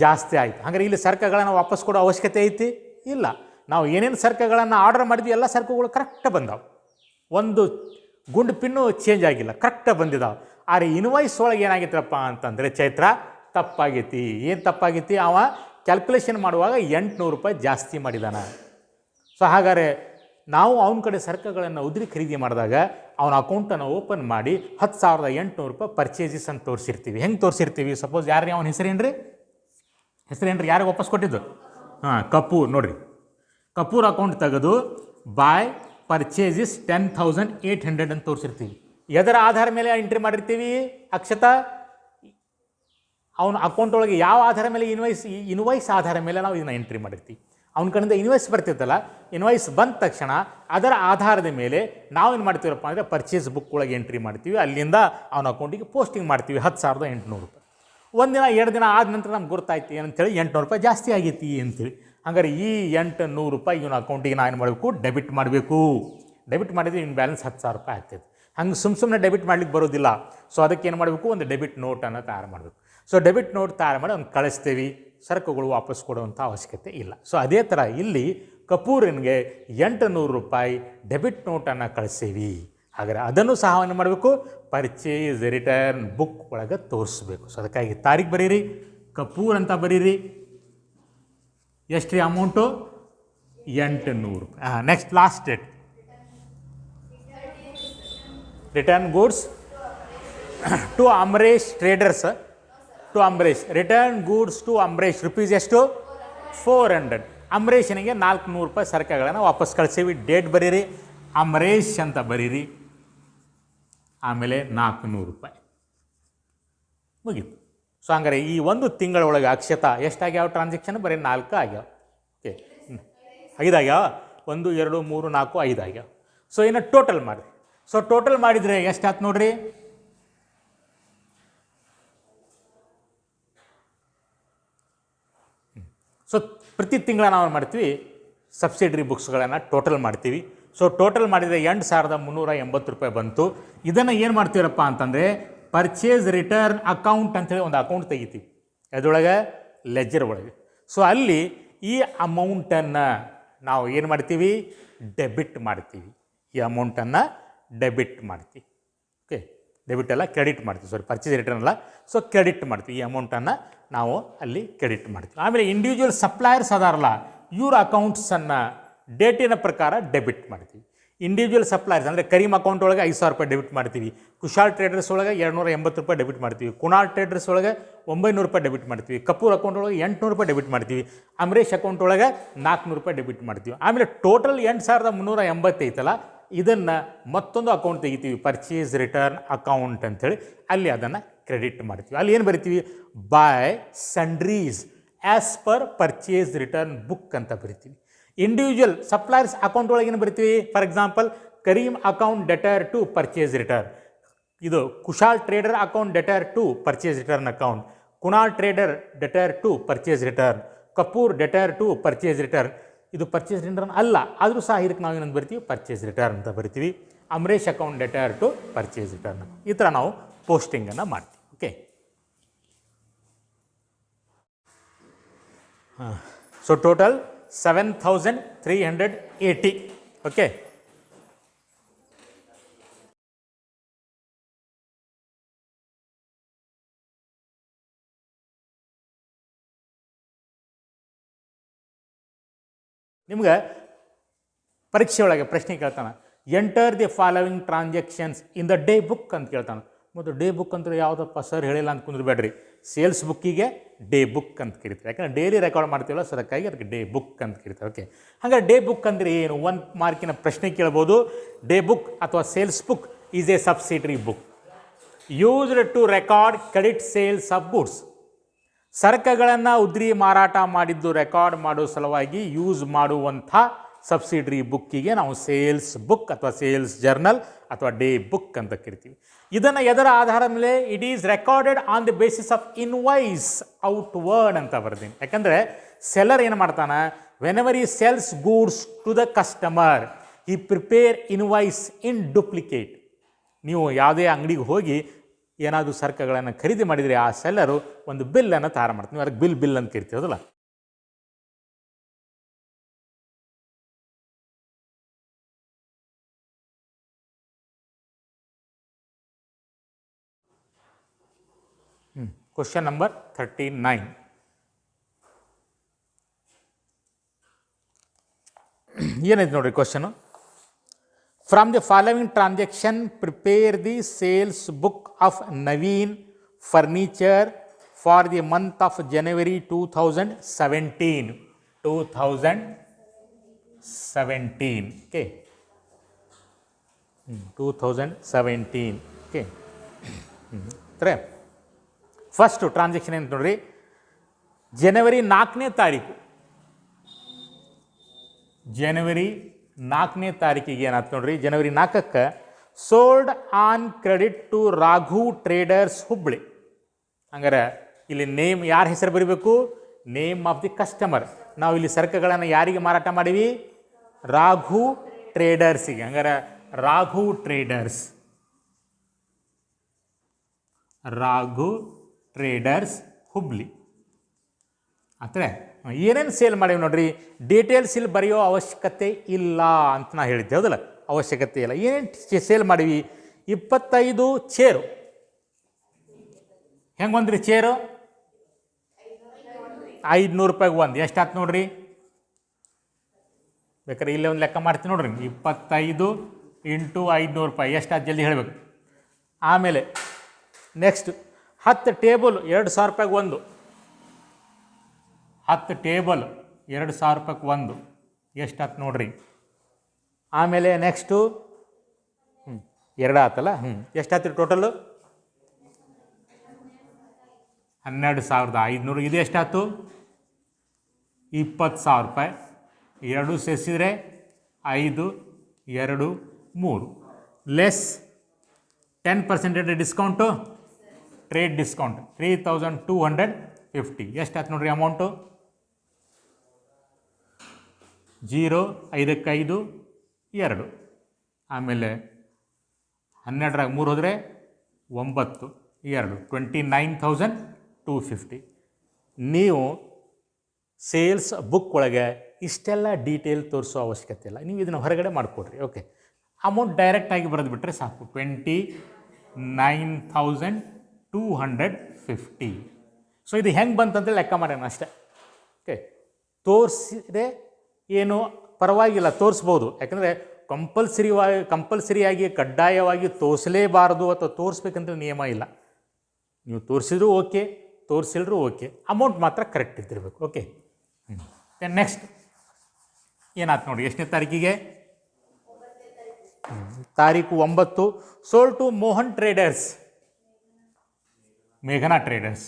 ಜಾಸ್ತಿ ಆಯಿತು. ಹಾಗಾದ್ರೆ ಇಲ್ಲಿ ಸರಕುಗಳನ್ನು ವಾಪಸ್ ಕೊಡೋ ಅವಶ್ಯಕತೆ ಐತಿ? ಇಲ್ಲ. ನಾವು ಏನೇನು ಸರಕುಗಳನ್ನು ಆರ್ಡರ್ ಮಾಡಿದ್ವಿ ಎಲ್ಲ ಸರಕುಗಳು ಕರೆಕ್ಟಾಗಿ ಬಂದಾವೆ. ಒಂದು ಗುಂಡು ಪಿನ್ನು ಚೇಂಜ್ ಆಗಿಲ್ಲ, ಕರೆಕ್ಟಾಗಿ ಬಂದಿದ್ದಾವೆ. ಆದರೆ ಇನ್ವಾಯ್ಸ್ ಒಳಗೆ ಏನಾಗಿತ್ತಪ್ಪ ಅಂತಂದರೆ ಚೈತ್ರ ತಪ್ಪಾಗೈತಿ. ಏನು ತಪ್ಪಾಗೈತಿ? ಅವ ಕ್ಯಾಲ್ಕುಲೇಷನ್ ಮಾಡುವಾಗ 800 ರೂಪಾಯಿ ಜಾಸ್ತಿ ಮಾಡಿದಾನ. ಸೊ ಹಾಗಾದರೆ ನಾವು ಅವನ ಕಡೆ ಸರಕುಗಳನ್ನು ಉದ್ರಿ ಖರೀದಿ ಮಾಡಿದಾಗ ಅವನ ಅಕೌಂಟನ್ನು ಓಪನ್ ಮಾಡಿ 10,800 ರೂಪಾಯಿ ಪರ್ಚೇಸಸ್ ಅಂತ ತೋರಿಸಿರ್ತೀವಿ. ಹೆಂಗೆ ತೋರಿಸಿರ್ತೀವಿ? ಸಪೋಸ್ ಯಾರು ಅವನ ಹೆಸರೇನ್ರಿ? ಯಾರಿಗೆ ವಾಪಸ್ ಕೊಟ್ಟಿದ್ದು? ಹಾಂ, ಕಪೂರ್. ನೋಡಿರಿ, ಕಪೂರ್ ಅಕೌಂಟ್ ತೆಗೆದು ಬಾಯ್ ಪರ್ಚೇಸಸ್ 10,800 ಅಂತ ತೋರಿಸಿರ್ತೀವಿ. ಎದರ ಆಧಾರ ಮೇಲೆ ಎಂಟ್ರಿ ಮಾಡಿರ್ತೀವಿ? ಅಕ್ಷತಾ, ಅವನ ಅಕೌಂಟ್ ಒಳಗೆ ಯಾವ ಆಧಾರ ಮೇಲೆ? ಇನ್ವಾಯ್ಸ್ ಆಧಾರ ಮೇಲೆ ನಾವು ಇದನ್ನು ಎಂಟ್ರಿ ಮಾಡಿರ್ತೀವಿ. ಅವನ ಕಡೆಯಿಂದ ಇನ್ವಾಯ್ಸ್ ಬರ್ತಿರ್ತಲ್ಲ, ಇನ್ವಾಯ್ಸ್ ಬಂದ ತಕ್ಷಣ ಅದರ ಆಧಾರದ ಮೇಲೆ ನಾವೇನು ಮಾಡ್ತೀವಪ್ಪ ಅಂದರೆ ಪರ್ಚೇಸ್ ಬುಕ್ ಒಳಗೆ ಎಂಟ್ರಿ ಮಾಡ್ತೀವಿ. ಅಲ್ಲಿಂದ ಅವನ ಅಕೌಂಟಿಗೆ ಪೋಸ್ಟಿಂಗ್ ಮಾಡ್ತೀವಿ 10,800 ರೂಪಾಯಿ. ಒಂದಿನ 2 ದಿನ ಆದ ನಂತರ ನಮ್ಗೆ ಗೊತ್ತಾಯ್ತು ಏನಂತೇಳಿ 800 ರೂಪಾಯಿ ಜಾಸ್ತಿ ಆಗೈತಿ ಅಂತೇಳಿ. ಹಾಗಾದ್ರೆ ಈ 800 ರೂಪಾಯಿ ಇವನ ಅಕೌಂಟಿಗೆ ನಾವು ಏನು ಮಾಡಬೇಕು? ಡೆಬಿಟ್ ಮಾಡಬೇಕು. ಡೆಬಿಟ್ ಮಾಡಿದರೆ ಇನ್ನು ಬ್ಯಾಲೆನ್ಸ್ 10,000 ರೂಪಾಯಿ ಆಗ್ತೈತೆ. ಹಂಗೆ ಸುಮ್ಮನೆ ಡೆಬಿಟ್ ಮಾಡ್ಲಿಕ್ಕೆ ಬರೋದಿಲ್ಲ. ಸೊ ಅದಕ್ಕೆ ಏನು ಮಾಡಬೇಕು? ಒಂದು ಡೆಬಿಟ್ ನೋಟನ್ನು ತಯಾರು ಮಾಡಬೇಕು. ಸೊ ಡೆಬಿಟ್ ನೋಟ್ ತಯಾರು ಮಾಡಿ ಅವ್ನು ಕಳಿಸ್ತೀವಿ. ಸರಕುಗಳು ವಾಪಸ್ ಕೊಡುವಂಥ ಅವಶ್ಯಕತೆ ಇಲ್ಲ. ಸೊ ಅದೇ ಥರ ಇಲ್ಲಿ ಕಪೂರನಿಗೆ 800 ರೂಪಾಯಿ ಡೆಬಿಟ್ ನೋಟನ್ನು ಕಳಿಸೀವಿ. ಹಾಗಾದರೆ ಅದನ್ನು ಸಹ ಏನು ಮಾಡಬೇಕು? ಪರ್ಚೇಸ್ ರಿಟರ್ನ್ ಬುಕ್ ಒಳಗೆ ತೋರಿಸ್ಬೇಕು. ಸೊ ಅದಕ್ಕಾಗಿ ತಾರೀಕು ಬರೀರಿ, ಕಪೂರ್ ಅಂತ ಬರೀರಿ. ಎಷ್ಟು ರೀ ಅಮೌಂಟು? 800 ರೂಪಾಯಿ. Next last date. Return goods to Amaresh Traders, to Amaresh, return goods to Amaresh rupees ಎಷ್ಟು? 400. ಅಮರೇಶನಿಗೆ 400 ರೂಪಾಯಿ ಸರಕುಗಳನ್ನು ವಾಪಸ್ ಕಳಿಸೀವಿ. ಡೇಟ್ ಬರೀರಿ, ಅಮರೇಶ್ ಅಂತ ಬರೀರಿ, ಆಮೇಲೆ 400 ರೂಪಾಯಿ ಮುಗೀತು. ಸೊ ಹಂಗಾರೆ ಈ ಒಂದು ತಿಂಗಳೊಳಗೆ ಅಕ್ಷತಾ ಎಷ್ಟಾಗ್ಯಾವ ಟ್ರಾನ್ಸಾಕ್ಷನ್? ಬರೀ 4 ಆಗ್ಯಾವ. ಓಕೆ, 5 ಆಗ್ಯಾವ. 1 2 3 4 5 ಆಗ್ಯಾವ. ಸೊ ಇನ್ನು ಟೋಟಲ್ ಮಾಡಿ. ಸೊ ಟೋಟಲ್ ಮಾಡಿದರೆ ಎಷ್ಟಾಯ್ತು ನೋಡ್ರಿ? ಸೊ ಪ್ರತಿ ತಿಂಗಳ ನಾವು ಮಾಡ್ತೀವಿ ಸಬ್ಸಿಡರಿ ಬುಕ್ಸ್ಗಳನ್ನು ಟೋಟಲ್ ಮಾಡ್ತೀವಿ. ಸೊ ಟೋಟಲ್ ಮಾಡಿದರೆ 8,380 ರೂಪಾಯಿ ಬಂತು. ಇದನ್ನು ಏನು ಮಾಡ್ತೀರಪ್ಪ ಅಂತಂದರೆ ಪರ್ಚೇಸ್ ರಿಟರ್ನ್ ಅಕೌಂಟ್ ಅಂಥೇಳಿ ಒಂದು ಅಕೌಂಟ್ ತೆಗಿತೀವಿ. ಅದರೊಳಗೆ ಲೆಜರ್ ಒಳಗೆ. ಸೊ ಅಲ್ಲಿ ಈ ಅಮೌಂಟನ್ನು ನಾವು ಏನು ಮಾಡ್ತೀವಿ? ಡೆಬಿಟ್ ಮಾಡ್ತೀವಿ. ಈ ಅಮೌಂಟನ್ನು ಡೆಬಿಟ್ ಮಾಡ್ತೀವಿ. ಓಕೆ, ಡೆಬಿಟ್ ಅಲ್ಲ, ಕ್ರೆಡಿಟ್ ಮಾಡ್ತೀವಿ. ಸಾರಿ, ಪರ್ಚೇಸ್ ರಿಟರ್ನ್ ಅಲ್ಲ. ಸೊ ಕ್ರೆಡಿಟ್ ಮಾಡ್ತೀವಿ. ಈ ಅಮೌಂಟನ್ನು ನಾವು ಅಲ್ಲಿ ಕ್ರೆಡಿಟ್ ಮಾಡ್ತೀವಿ. ಆಮೇಲೆ ಇಂಡಿವಿಜುವಲ್ ಸಪ್ಲೈಯರ್ಸ್ ಅದಾರಲ್ಲ, ಇವ್ರ ಅಕೌಂಟ್ಸನ್ನು ಡೇಟಿನ ಪ್ರಕಾರ ಡೆಬಿಟ್ ಮಾಡ್ತೀವಿ. ಇಂಡಿವಿಜುವಲ್ ಸಪ್ಲೈಯರ್ಸ್ ಅಂದರೆ ಕರೀಮ್ ಅಕೌಂಟ್ ಒಳಗೆ 5,000 ರೂಪಾಯಿ ಡೆಬಿಟ್ ಮಾಡ್ತೀವಿ. ಕುಶಾಲ್ ಟ್ರೇಡರ್ಸ್ ಒಳಗೆ 280 ರೂಪಾಯಿ ಡೆಬಿಟ್ ಮಾಡ್ತೀವಿ. ಕುಣಾಲ್ ಟ್ರೇಡರ್ಸ್ ಒಳಗೆ 900 ರೂಪಾಯಿ ಡೆಬಿಟ್ ಮಾಡ್ತೀವಿ. ಕಪೂರ್ ಅಕೌಂಟ್ ಒಳಗೆ 800 ರೂಪಾಯಿ ಡೆಬಿಟ್ ಮಾಡ್ತೀವಿ. ಅಮರೇಶ್ ಅಕೌಂಟ್ ಒಳಗೆ 400 ರೂಪಾಯಿ ಡೆಬಿಟ್ ಮಾಡ್ತೀವಿ. ಆಮೇಲೆ ಟೋಟಲ್ 8,380 ಐತಲ್ಲ, ಇದನ್ನು ಮತ್ತೊಂದು ಅಕೌಂಟ್ ತೆಗಿತೀವಿ, ಪರ್ಚೇಸ್ ರಿಟರ್ನ್ ಅಕೌಂಟ್ ಅಂಥೇಳಿ. ಅಲ್ಲಿ ಅದನ್ನು ಕ್ರೆಡಿಟ್ ಮಾಡ್ತೀವಿ. ಅಲ್ಲಿ ಏನು ಬರಿತೀವಿ? By sundries as per purchase return book ಅಂತ ಬರಿತೀವಿ. ಇಂಡಿವಿಜುವಲ್ ಸಪ್ಲೈಯರ್ಸ್ ಅಕೌಂಟ್ ಒಳಗೆ ಏನು ಬರಿತೀವಿ? For example, Karim account debtor to purchase return. ಇದು Kushal trader account debtor to purchase return account. Kunal trader debtor to purchase return. Kapoor debtor to purchase return. ಇದು purchase return ಅಲ್ಲ, ಆದರೂ ಸಹ ಇದಕ್ಕೆ ನಾವು ಏನಂತ ಬರ್ತೀವಿ? ಪರ್ಚೇಸ್ ರಿಟರ್ನ್ ಅಂತ ಬರ್ತೀವಿ. Amaresh account debtor to purchase return. ಈ ಥರ ನಾವು ಪೋಸ್ಟಿಂಗನ್ನು ಮಾಡ್ತೀವಿ. Okay, so total 7,380. ಓಕೆ, ನಿಮ್ಗೆ ಪರೀಕ್ಷೆ ಒಳಗೆ ಪ್ರಶ್ನೆ ಕೇಳ್ತಾನೆ, enter the following transactions in the day book ಅಂತ ಕೇಳ್ತಾನೆ. ಮತ್ತು ಡೇ ಬುಕ್ ಅಂದ್ರೆ ಯಾವುದಪ್ಪ ಸರ್ ಹೇಳಿಲ್ಲ ಅಂತ ಕುಂದ್ರಬೇಡ್ರಿ. ಸೇಲ್ಸ್ ಬುಕ್ಕಿಗೆ ಡೇ ಬುಕ್ ಅಂತ ಕರಿತಾರೆ. ಯಾಕಂದರೆ ಡೈಲಿ ರೆಕಾರ್ಡ್ ಮಾಡ್ತೀವಲ್ಲ, ಸೊ ಅದಕ್ಕಾಗಿ ಅದಕ್ಕೆ ಡೇ ಬುಕ್ ಅಂತ ಕರಿತಾರೆ. ಓಕೆ, ಹಾಗಾದ್ರೆ ಡೇ ಬುಕ್ ಅಂದರೆ ಏನು? 1 ಮಾರ್ಕಿನ ಪ್ರಶ್ನೆ ಕೇಳ್ಬೋದು. ಡೇ ಬುಕ್ ಅಥವಾ sales book is a subsidiary book used to record credit sales of goods. ಸರಕುಗಳನ್ನು ಉದ್ರಿ ಮಾರಾಟ ಮಾಡಿದ್ದು ರೆಕಾರ್ಡ್ ಮಾಡೋ ಸಲುವಾಗಿ ಯೂಸ್ ಮಾಡುವಂಥ ಸಬ್ಸಿಡರಿ ಬುಕ್ಕಿಗೆ ನಾವು ಸೇಲ್ಸ್ ಬುಕ್ ಅಥವಾ ಸೇಲ್ಸ್ ಜರ್ನಲ್ ಅಥವಾ ಡೇ ಬುಕ್ ಅಂತ ಕರಿತೀವಿ. ಇದನ್ನು ಎದರ ಆಧಾರದ ಮೇಲೆ? It is recorded on the basis of invoice outward ಅಂತ ಬರ್ತೀನಿ. ಯಾಕಂದರೆ ಸೆಲ್ಲರ್ ಏನು ಮಾಡ್ತಾನೆ? Whenever he sells goods to the customer he prepare invoice in duplicate. ನೀವು ಯಾವುದೇ ಅಂಗಡಿಗೆ ಹೋಗಿ ಏನಾದರೂ ಸರಕುಗಳನ್ನು ಖರೀದಿ ಮಾಡಿದರೆ ಆ ಸೆಲ್ಲರು ಒಂದು ಬಿಲ್ಲನ್ನು ತಯಾರು ಮಾಡ್ತೀವಿ. ನೀವು ಅದಕ್ಕೆ ಬಿಲ್ ಅಂತ ಕರಿತೀವಲ್ಲ. Question number 39. ಏನೈತೆ ನೋಡ್ರಿ question. From the following transaction prepare the sales book of Naveen furniture for the month of January 2017. 2017. Okay, 2017. Okay, ಸರಿ. ಫಸ್ಟು ಟ್ರಾನ್ಸಾಕ್ಷನ್ ಏನು ನೋಡ್ರಿ, ಜನವರಿ 4ನೇ ತಾರೀಕು. ಜನವರಿ 4ನೇ ತಾರೀಕಿಗೆ ಏನಾಯ್ತು ನೋಡ್ರಿ, ಜನವರಿ 4ಕ್ಕೆ sold on credit to Raghu traders Hubli. ಹಂಗಾರೆ ಇಲ್ಲಿ ನೇಮ್ ಯಾರ ಹೆಸರು ಬರೀಬೇಕು? Name of the customer. ನಾವು ಇಲ್ಲಿ ಸರಕುಗಳನ್ನು ಯಾರಿಗೆ ಮಾರಾಟ ಮಾಡೀವಿ? ರಾಘು ಟ್ರೇಡರ್ಸಿಗೆ. ಹಂಗಾರೆ ರಾಘು ಟ್ರೇಡರ್ಸ್, ರಾಘು ಟ್ರೇಡರ್ಸ್ ಹುಬ್ಳಿ. ಆದರೆ ಏನೇನು ಸೇಲ್ ಮಾಡೀವಿ ನೋಡ್ರಿ, ಡೀಟೇಲ್ಸ್ ಇಲ್ಲಿ ಬರೆಯೋ ಅವಶ್ಯಕತೆ ಇಲ್ಲ ಅಂತ ನಾ ಹೇಳಿದ್ದೆ, ಹೌದಲ್ಲ? ಅವಶ್ಯಕತೆ ಇಲ್ಲ. ಏನೇನು ಸೇಲ್ ಮಾಡೀವಿ? 25 ಚೇರು. ಹೆಂಗೆ ಬಂದ್ರಿ ಚೇರು? 500 ರೂಪಾಯಿಗೆ ಒಂದು ಎಷ್ಟಾಯ್ತು ನೋಡ್ರಿ, ಬೇಕಾದ್ರೆ ಇಲ್ಲೇ ಒಂದು ಲೆಕ್ಕ ಮಾಡ್ತೀನಿ ನೋಡ್ರಿ, 25 ಇಂಟು 500 ರೂಪಾಯಿ ಎಷ್ಟಾಯ್ತು ಜಲ್ದಿ ಹೇಳಬೇಕು. ಆಮೇಲೆ ನೆಕ್ಸ್ಟ್ 10 ಟೇಬಲ್ 2000 ರೂಪಾಯಿಗೆ ಒಂದು, 10 ಟೇಬಲ್ 2000 ರೂಪಾಯಿಗೆ ಒಂದು ಎಷ್ಟಾಯ್ತು ನೋಡ್ರಿ. ಆಮೇಲೆ ನೆಕ್ಸ್ಟು 2 ಆತಲ್ಲ, ಎಷ್ಟಾಯ್ತು ಟೋಟಲು 12,500. ಇದು ಎಷ್ಟಾಯ್ತು 20,000 ರೂಪಾಯಿ. 2 ಸೇರಿಸಿದರೆ 5, 2, 3 ಲೆಸ್ 10% ಡಿಸ್ಕೌಂಟು, ಟ್ರೇಡ್ ಡಿಸ್ಕೌಂಟ್ 3,250 ಎಷ್ಟಾಯ್ತು ನೋಡ್ರಿ ಅಮೌಂಟು. 0, 5ಕ್ಕೆ 5, 2. ಆಮೇಲೆ 12ರಾಗ 3 ಹೋದರೆ 9, 2 29,250. ನೀವು ಸೇಲ್ಸ್ ಬುಕ್ ಒಳಗೆ ಇಷ್ಟೆಲ್ಲ ಡೀಟೇಲ್ ತೋರಿಸೋ ಅವಶ್ಯಕತೆ ಇಲ್ಲ, ನೀವು ಇದನ್ನು ಹೊರಗಡೆ ಮಾಡಿಕೊಡ್ರಿ. ಓಕೆ, ಅಮೌಂಟ್ ಡೈರೆಕ್ಟಾಗಿ ಬರೆದು ಬಿಟ್ಟರೆ ಸಾಕು, 29,250. ಸೊ ಇದು ಹೆಂಗೆ ಬಂತಂತ ಲೆಕ್ಕ ಮಾಡೋಣ ಅಷ್ಟೇ. ಓಕೆ, ತೋರಿಸಿದ್ರೆ ಏನು ಪರವಾಗಿಲ್ಲ, ತೋರಿಸ್ಬೋದು. ಯಾಕಂದರೆ ಕಂಪಲ್ಸರಿಯಾಗಿ ಕಡ್ಡಾಯವಾಗಿ ತೋರಿಸಲೇಬಾರದು ಅಥವಾ ತೋರಿಸ್ಬೇಕಂತ ನಿಯಮ ಇಲ್ಲ. ನೀವು ತೋರಿಸಿದ್ರು ಓಕೆ, ತೋರಿಸಿಲ್ರೂ ಓಕೆ, ಅಮೌಂಟ್ ಮಾತ್ರ ಕರೆಕ್ಟ್ ಇದ್ದಿರಬೇಕು. ಓಕೆ, ನೆಕ್ಸ್ಟ್ ಏನಾಯ್ತು ನೋಡಿ, ಎಷ್ಟನೇ ತಾರೀಕಿಗೆ, ತಾರೀಕು 9, ಸೋಲ್ಡ್ ಟು ಮೋಹನ್ ಟ್ರೇಡರ್ಸ್, ಮೇಘನಾ ಟ್ರೇಡರ್ಸ್.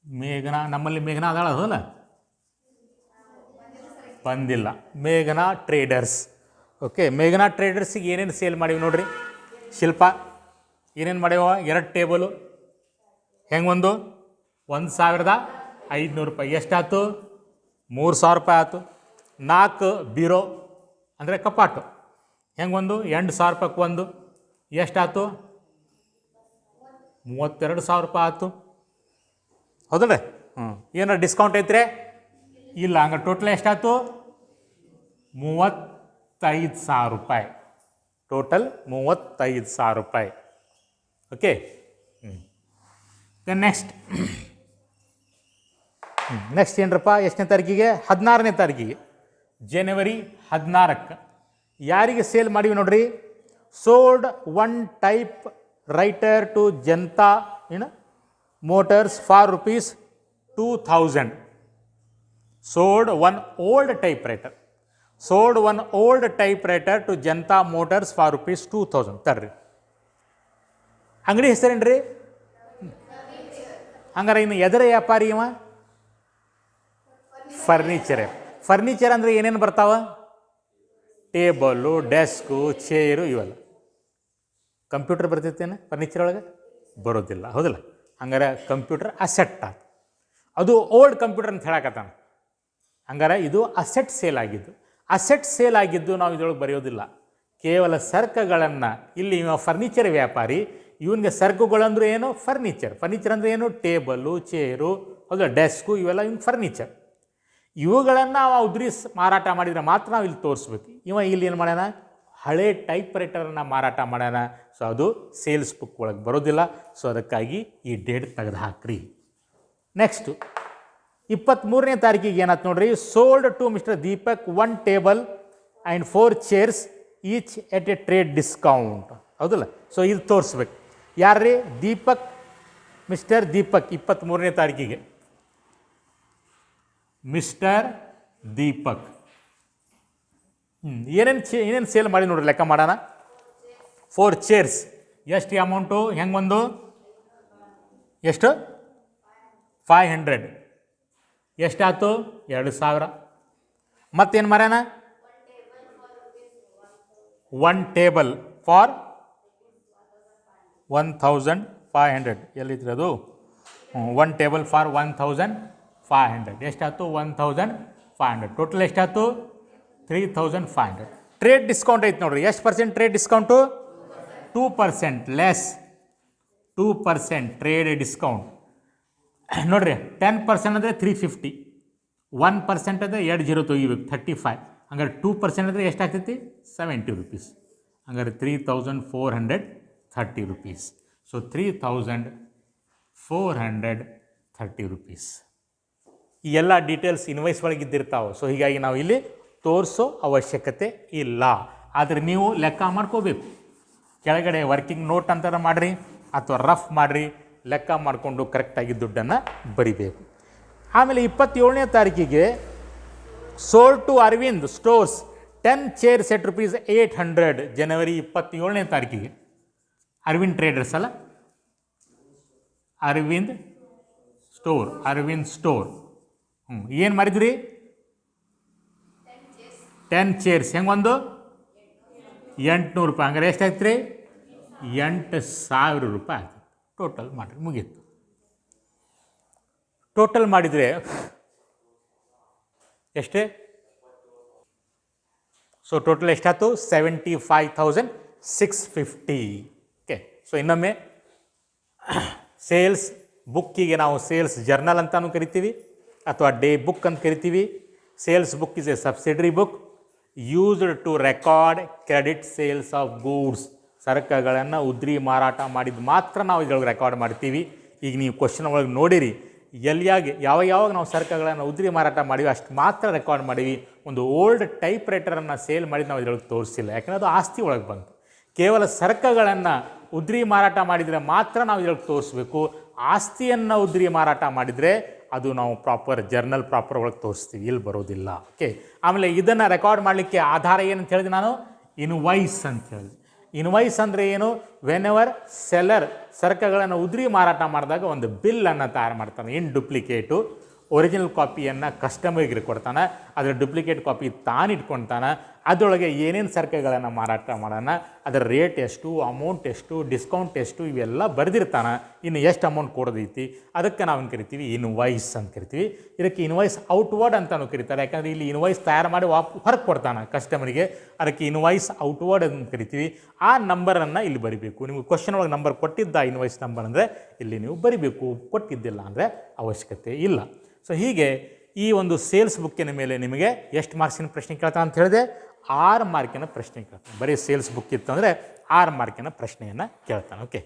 ಮೇಘನಾ, ನಮ್ಮಲ್ಲಿ ಮೇಘನಾ ಅದಾಳ ಅದಲ್ಲ, ಬಂದಿಲ್ಲ. ಮೇಘನಾ ಟ್ರೇಡರ್ಸ್. ಓಕೆ, ಮೇಘನಾ ಟ್ರೇಡರ್ಸಿಗೆ ಏನೇನು ಸೇಲ್ ಮಾಡೀವಿ ನೋಡ್ರಿ. ಶಿಲ್ಪ ಏನೇನು ಮಾಡ್ಯಾವ, 2 ಟೇಬಲು ಹೆಂಗೆ ಒಂದು 1,500 ರೂಪಾಯಿ ಎಷ್ಟಾಯ್ತು, 3,000 ರೂಪಾಯಿ ಆಯ್ತು. 4 ಬೀರೋ ಅಂದರೆ ಕಪಾಟು ಹೆಂಗೆ ಒಂದು 8,000 ರೂಪಾಯಿಗೆ ಒಂದು ಎಷ್ಟಾಯ್ತು, 32,000 ರೂಪಾಯಿ ಆಯ್ತು. ಹೌದಲ್ಲ, ಏನಾರು ಡಿಸ್ಕೌಂಟ್ ಐತ್ರಿ, ಇಲ್ಲ. ಹಂಗೆ ಟೋಟಲ್ ಎಷ್ಟಾಯ್ತು, 35,000 ರೂಪಾಯಿ. ಟೋಟಲ್ 35,000 ರೂಪಾಯಿ. ಓಕೆ, ನೆಕ್ಸ್ಟ್ ಏನರಪ್ಪ, ಎಷ್ಟನೇ ತಾರೀಕಿಗೆ, 16ನೇ ತಾರೀಕಿಗೆ, ಜನವರಿ 14ಕ್ಕೆ ಯಾರಿಗೆ ಸೇಲ್ ಮಾಡಿವಿ ನೋಡ್ರಿ. Sold 1 typewriter to Janata Motors for ₹2,000. sold one old typewriter. Sold one old typewriter to Janata Motors for ₹2,000. ತರ್ರಿ, ಅಂಗಡಿ ಹೆಸರೇನ್ರಿ? ಹಂಗಾರೆ ಇನ್ನು ಎದರ ವ್ಯಾಪಾರಿ ಇವ? ಫರ್ನಿಚರ್. ಫರ್ನಿಚರ್ ಅಂದರೆ ಏನೇನು ಬರ್ತಾವ? ಟೇಬಲ್ಲು, ಡೆಸ್ಕು, ಚೇರು ಇವೆಲ್ಲ. ಕಂಪ್ಯೂಟರ್ ಬರ್ತೈತೇನು ಫರ್ನಿಚರ್ ಒಳಗೆ? ಬರೋದಿಲ್ಲ, ಹೌದಿಲ್ಲ? ಹಂಗಾರೆ ಕಂಪ್ಯೂಟರ್ ಅಸೆಟ್ ಅದು ಓಲ್ಡ್ ಕಂಪ್ಯೂಟರ್ ಅಂತ ಹೇಳಕತ್ತಾನ. ಹಂಗಾರೆ ಇದು ಅಸೆಟ್ ಸೇಲ್ ಆಗಿದ್ದು. ಅಸೆಟ್ ಸೇಲ್ ಆಗಿದ್ದು ನಾವು ಇದರೊಳಗೆ ಬರೆಯೋದಿಲ್ಲ, ಕೇವಲ ಸರಕುಗಳನ್ನು. ಇಲ್ಲಿ ಇವ ಫರ್ನಿಚರ್ ವ್ಯಾಪಾರಿ, ಇವನಿಗೆ ಸರಕುಗಳಂದ್ರೆ ಏನು? ಫರ್ನಿಚರ್. ಫರ್ನಿಚರ್ ಅಂದರೆ ಏನು? ಟೇಬಲ್ಲು, ಚೇರು, ಹೌದಾ, ಡೆಸ್ಕು, ಇವೆಲ್ಲ ಇವ್ನು ಫರ್ನಿಚರ್. ಇವುಗಳನ್ನು ಅವ ಉದ್ರಿ ಮಾರಾಟ ಮಾಡಿದರೆ ಮಾತ್ರ ನಾವು ಇಲ್ಲಿ ತೋರಿಸ್ಬೇಕು. ಇವ ಇಲ್ಲಿ ಏನು ಮಾಡ್ಯಾನ? ಹಳೆ ಟೈಪ್ ರೈಟರನ್ನು ಮಾರಾಟ ಮಾಡ್ಯಾನ. ಸೊ ಅದು ಸೇಲ್ಸ್ ಬುಕ್ ಒಳಗೆ ಬರೋದಿಲ್ಲ. ಸೊ ಅದಕ್ಕಾಗಿ ಈ ಡೇಟ್ ತೆಗೆದು ಹಾಕ್ರಿ. ನೆಕ್ಸ್ಟು 23ನೇ ತಾರೀಕಿಗೆ ಏನಾಯ್ತು ನೋಡ್ರಿ. Sold to mister Deepak 1 table and 4 chairs each at a trade discount. ಹೌದಲ್ಲ? ಸೊ ಇದು ತೋರಿಸ್ಬೇಕು. ಯಾರ್ರೀ? ದೀಪಕ್, ಮಿಸ್ಟರ್ ದೀಪಕ್. 23ನೇ ತಾರೀಕಿಗೆ ಮಿಸ್ಟರ್ ದೀಪಕ್ ಏನೇನು ಸೇಲ್ ಮಾಡಿ ನೋಡ್ರಿ, ಲೆಕ್ಕ ಮಾಡೋಣ. 4 ಚೇರ್ಸ್ ಎಷ್ಟು ಅಮೌಂಟು? ಹೆಂಗೆ ಒಂದು ಎಷ್ಟು? 500. ಎಷ್ಟಾಯ್ತು? 2,000. ಮತ್ತೇನು ಮಾರ್ಯಾನ? 1 ಟೇಬಲ್ ಫಾರ್ 1,500. ಎಲ್ಲಿದ್ರಿ ಅದು? 1 ಟೇಬಲ್ ಫಾರ್ 1,500. ಎಷ್ಟಾಯ್ತು? 1,500. ಟೋಟಲ್ ಎಷ್ಟಾಯ್ತು? 3,500. ಟ್ರೇಡ್ ಡಿಸ್ಕೌಂಟ್ ಐತೆ ನೋಡ್ರಿ. ಎಷ್ಟು percent trade discount? 2% less. 2% trade discount ನೋಡ್ರಿ. 10% ಅಂದರೆ 350. 1% ಅಂದರೆ 2 0 ತೆಗಿಬೇಕು, 35. ಹಂಗಾರೆ 2% ಅಂದರೆ ಎಷ್ಟಾಗ್ತೈತಿ? 70 ರೂಪೀಸ್. ಹಂಗಾರೆ 3,430 ರೂಪೀಸ್. So 3,430 rupees. ಈ ಎಲ್ಲ ಡೀಟೇಲ್ಸ್ ಇನ್ವಾಯ್ಸ್ ಒಳಗೆ ಇದ್ದಿರ್ತಾವೆ. ಸೊ ಹೀಗಾಗಿ ನಾವು ಇಲ್ಲಿ ತೋರಿಸೋ ಅವಶ್ಯಕತೆ ಇಲ್ಲ. ಆದರೆ ನೀವು ಲೆಕ್ಕ ಮಾಡ್ಕೋಬೇಕು. ಕೆಳಗಡೆ ವರ್ಕಿಂಗ್ ನೋಟ್ ಅಂತಾರ ಮಾಡಿರಿ ಅಥವಾ ರಫ್ ಮಾಡಿರಿ, ಲೆಕ್ಕ ಮಾಡಿಕೊಂಡು ಕರೆಕ್ಟಾಗಿ ದುಡ್ಡನ್ನು ಬರಿಬೇಕು. ಆಮೇಲೆ 27ನೇ ತಾರೀಕಿಗೆ sold to Arvind stores 10 chairs at ₹800. ಜನವರಿ 27ನೇ ತಾರೀಕಿಗೆ ಅರವಿಂದ್ ಟ್ರೇಡರ್ಸ್ ಅಲ್ಲ, ಅರವಿಂದ್ ಸ್ಟೋರ್ ಏನು ಮಾಡಿದ್ರಿ? 10 ಚೇರ್ಸ್ ಹೆಂಗೊಂದು ₹800. ಹಂಗಾರೆ ಎಷ್ಟಾಯ್ತು ರೀ? ₹8,000 ಆಯ್ತು. ಟೋಟಲ್ ಮಾಡಿರಿ, ಮುಗೀತು. ಟೋಟಲ್ ಮಾಡಿದರೆ ಎಷ್ಟೇ? ಸೊ ಟೋಟಲ್ ಎಷ್ಟಾಯ್ತು? 75,650. ಓಕೆ. ಸೊ ಇನ್ನೊಮ್ಮೆ ಸೇಲ್ಸ್ ಬುಕ್ಕಿಗೆ ನಾವು ಸೇಲ್ಸ್ ಜರ್ನಲ್ ಅಂತಲೂ ಕರಿತೀವಿ ಅಥವಾ ಡೇ ಬುಕ್ ಅಂತ ಕರಿತೀವಿ. Sales book is a subsidiary book used to record credit sales of goods. ಸರಕುಗಳನ್ನು ಉದ್ರಿ ಮಾರಾಟ ಮಾಡಿದ ಮಾತ್ರ ನಾವು ಇದ್ರೊಳಗೆ ರೆಕಾರ್ಡ್ ಮಾಡ್ತೀವಿ. ಈಗ ನೀವು ಕ್ವಶನ್ ಒಳಗೆ ನೋಡಿರಿ, ಯಾವಾಗ ನಾವು ಸರಕುಗಳನ್ನು ಉದ್ರಿ ಮಾರಾಟ ಮಾಡಿವಿ ಅಷ್ಟು ಮಾತ್ರ ರೆಕಾರ್ಡ್ ಮಾಡೀವಿ. ಒಂದು ಓಲ್ಡ್ ಟೈಪ್ ರೈಟರನ್ನು ಸೇಲ್ ಮಾಡಿ ನಾವು ಇದ್ರೊಳಗೆ ತೋರಿಸಿಲ್ಲ, ಯಾಕಂದರೆ ಅದು ಆಸ್ತಿ ಒಳಗೆ ಬಂತು. ಕೇವಲ ಸರಕುಗಳನ್ನು ಉದ್ರಿ ಮಾರಾಟ ಮಾಡಿದರೆ ಮಾತ್ರ ನಾವು ಇದ್ರೊಳಗೆ ತೋರಿಸ್ಬೇಕು. ಆಸ್ತಿಯನ್ನು ಉದ್ರಿ ಮಾರಾಟ ಮಾಡಿದರೆ ಅದು ನಾವು ಜರ್ನಲ್ ಒಳಗೆ ತೋರಿಸ್ತೀವಿ, ಇಲ್ಲಿ ಬರೋದಿಲ್ಲ. ಓಕೆ. ಆಮೇಲೆ ಇದನ್ನು ರೆಕಾರ್ಡ್ ಮಾಡಲಿಕ್ಕೆ ಆಧಾರ ಏನಂತ ಹೇಳಿದೆ ನಾನು? ಇನ್ವಾಯ್ಸ್ ಅಂತ ಹೇಳಿದೆ. ಇನ್ವಾಯ್ಸ್ ಅಂದರೆ ಏನು? ವೆನ್ ಎವರ್ ಸೆಲ್ಲರ್ ಸರಕುಗಳನ್ನು ಉದ್ರಿ ಮಾರಾಟ ಮಾಡಿದಾಗ ಒಂದು ಬಿಲ್ಲನ್ನು ತಯಾರು ಮಾಡ್ತಾನೆ ಇನ್ ಡುಪ್ಲಿಕೇಟು. ಒರಿಜಿನಲ್ ಕಾಪಿಯನ್ನು ಕಸ್ಟಮರ್ಗೆ ಕೊಡ್ತಾನೆ, ಅದರ ಡುಪ್ಲಿಕೇಟ್ ಕಾಪಿ ತಾನಿಟ್ಕೊಳ್ತಾನೆ. ಅದರೊಳಗೆ ಏನೇನು ಸರಕುಗಳನ್ನು ಮಾರಾಟ ಮಾಡೋಣ, ಅದರ ರೇಟ್ ಎಷ್ಟು, ಅಮೌಂಟ್ ಎಷ್ಟು, ಡಿಸ್ಕೌಂಟ್ ಎಷ್ಟು, ಇವೆಲ್ಲ ಬರೆದಿರ್ತಾನೆ. ಇನ್ನು ಎಷ್ಟು ಅಮೌಂಟ್ ಕೊಡೋದೈತಿ ಅದಕ್ಕೆ ನಾವು ಕರಿತೀವಿ ಇನ್ವಾಯ್ಸ್ ಅಂತ ಕರಿತೀವಿ. ಇದಕ್ಕೆ ಇನ್ವಾಯ್ಸ್ ಔಟ್ವರ್ಡ್ ಅಂತಲೂ ಕರೀತಾರೆ, ಯಾಕಂದರೆ ಇಲ್ಲಿ ಇನ್ವಾಯ್ಸ್ ತಯಾರು ಮಾಡಿ ಹೊರಗೆ ಕೊಡ್ತಾನೆ ಕಸ್ಟಮರಿಗೆ. ಅದಕ್ಕೆ ಇನ್ವಾಯ್ಸ್ ಔಟ್ವರ್ಡ್ ಅಂತ ಕರಿತೀವಿ. ಆ ನಂಬರನ್ನು ಇಲ್ಲಿ ಬರಿಬೇಕು. ನಿಮಗೆ ಕ್ವಶನ್ ಒಳಗೆ ನಂಬರ್ ಕೊಟ್ಟಿದ್ದ ಇನ್ವಾಯ್ಸ್ ನಂಬರ್ ಅಂದರೆ ಇಲ್ಲಿ ನೀವು ಬರಿಬೇಕು, ಕೊಟ್ಟಿದ್ದಿಲ್ಲ ಅಂದರೆ ಅವಶ್ಯಕತೆ ಇಲ್ಲ. ಸೊ ಹೀಗೆ ಈ ಒಂದು ಸೇಲ್ಸ್ ಬುಕ್ಕಿನ ಮೇಲೆ ನಿಮಗೆ ಎಷ್ಟು ಮಾರ್ಕ್ಸಿನ ಪ್ರಶ್ನೆ ಕೇಳ್ತಾನೆ ಅಂತ ಹೇಳಿದೆ? 6 ಮಾರ್ಕಿನ ಪ್ರಶ್ನೆ ಕೇಳ್ತಾನೆ. ಬರೀ ಸೇಲ್ಸ್ ಬುಕ್ ಇತ್ತು ಅಂದರೆ 6 ಮಾರ್ಕಿನ ಪ್ರಶ್ನೆಯನ್ನು ಕೇಳ್ತಾನೆ. ಓಕೆ.